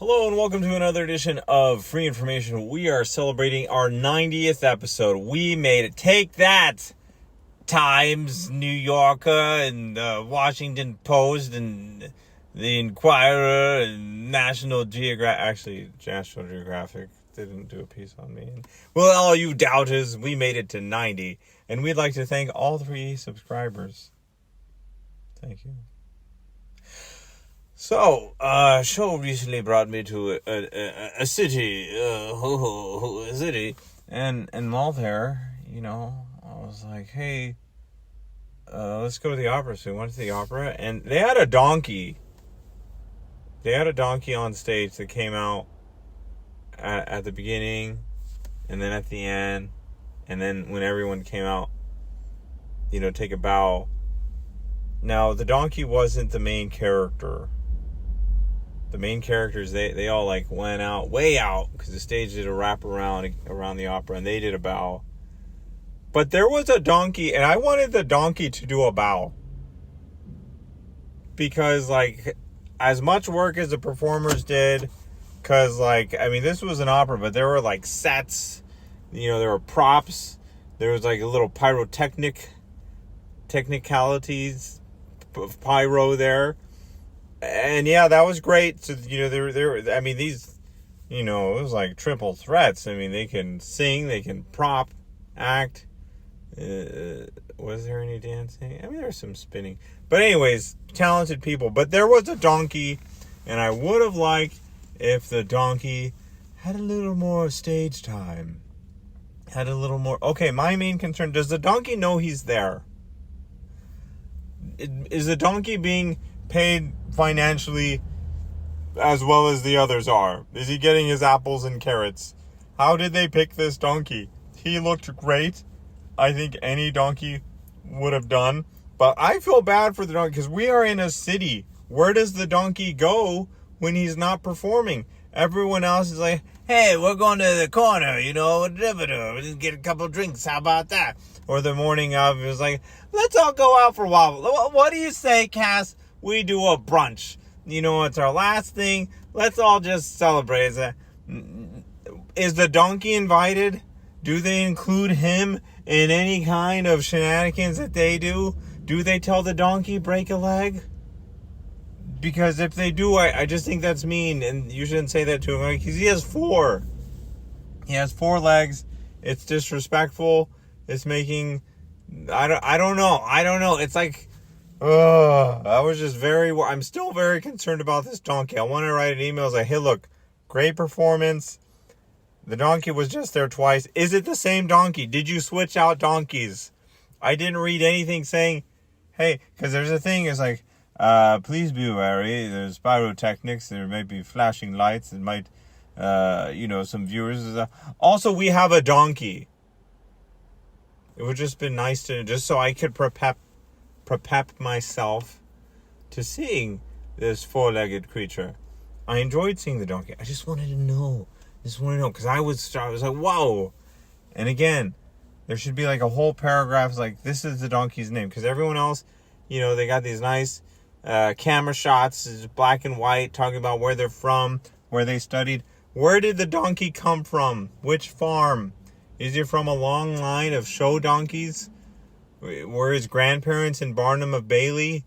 Hello and welcome to another edition of Free Information. We are celebrating our 90th episode. We made it. Take that, Times, New Yorker, and Washington Post, and the Inquirer, and National Geographic. Actually, National Geographic didn't do a piece on me. Well, all you doubters, we made it to 90. And we'd like to thank all 3 subscribers. Thank you. So, show recently brought me to a city, a city, and while there, I was like, hey, let's go to the opera. So we went to the opera, and they had a donkey. They had a donkey on stage that came out at the beginning, and then at the end, and then when everyone came out, take a bow. Now, the donkey wasn't the main character. The main characters, they all went out, way out, because the stage did a wrap around the opera, and they did a bow. But there was a donkey, and I wanted the donkey to do a bow. Because, as much work as the performers did, because, this was an opera, but there were, sets, there were props, there was, a little technicalities of pyro there. And yeah, that was great. So, these, it was triple threats. They can sing, they can prop, act. Was there any dancing? There's some spinning. But anyways, talented people. But there was a donkey, and I would have liked if the donkey had a little more stage time. Had a little more. Okay, my main concern, does the donkey know he's there? Is the donkey being paid financially as well as the others are? Is he getting his apples and carrots? How did they pick this donkey? He looked great. I think any donkey would have done. But I feel bad for the donkey because we are in a city. Where does the donkey go when he's not performing? Everyone else is like, hey, we're going to the corner, we'll get a couple of drinks. How about that? Or the morning of, it was like, let's all go out for a while. What do you say, Cass? We do a brunch. It's our last thing. Let's all just celebrate. Is the donkey invited? Do they include him in any kind of shenanigans that they do? Do they tell the donkey break a leg? Because if they do, I just think that's mean, and you shouldn't say that to him, because he has 4. He has 4 legs. It's disrespectful. It's making, I don't know. It's I'm still very concerned about this donkey. I want to write an email hey, look, great performance. The donkey was just there twice. Is it the same donkey? Did you switch out donkeys? I didn't read anything saying, hey, because there's a thing, it's please be wary. There's pyrotechnics. There may be flashing lights. It might, some viewers. Also, we have a donkey. It would just been nice to, just so I could prepare myself to seeing this 4-legged creature. I enjoyed seeing the donkey. I just wanted to know. Because I was like, whoa. And again, there should be a whole paragraph this is the donkey's name. Because everyone else, they got these nice camera shots, black and white, talking about where they're from, where they studied. Where did the donkey come from? Which farm? Is he from a long line of show donkeys? Were his grandparents in Barnum of Bailey?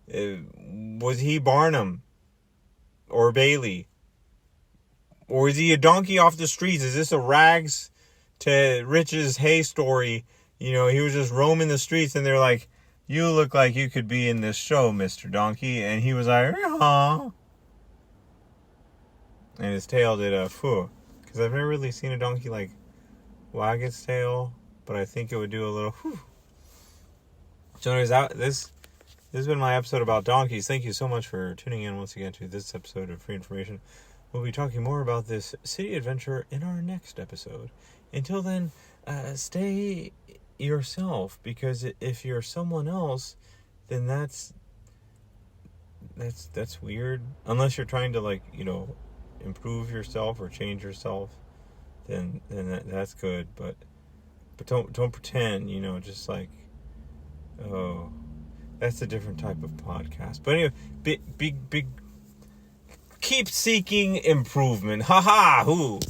Was he Barnum or Bailey? Or is he a donkey off the streets? Is this a rags to riches hay story? He was just roaming the streets, and they're like, you look like you could be in this show, Mr. Donkey. And he was like, huh? And his tail did a phew. Because I've never really seen a donkey wag its tail, but I think it would do a little whew. So anyways, this has been my episode about donkeys. Thank you so much for tuning in once again to this episode of Free Information. We'll be talking more about this city adventure in our next episode. Until then, stay yourself, because if you're someone else, then that's weird. Unless you're trying to improve yourself or change yourself, then that's good. But don't pretend, just oh, that's a different type of podcast. But anyway, big keep seeking improvement. Ha ha, who?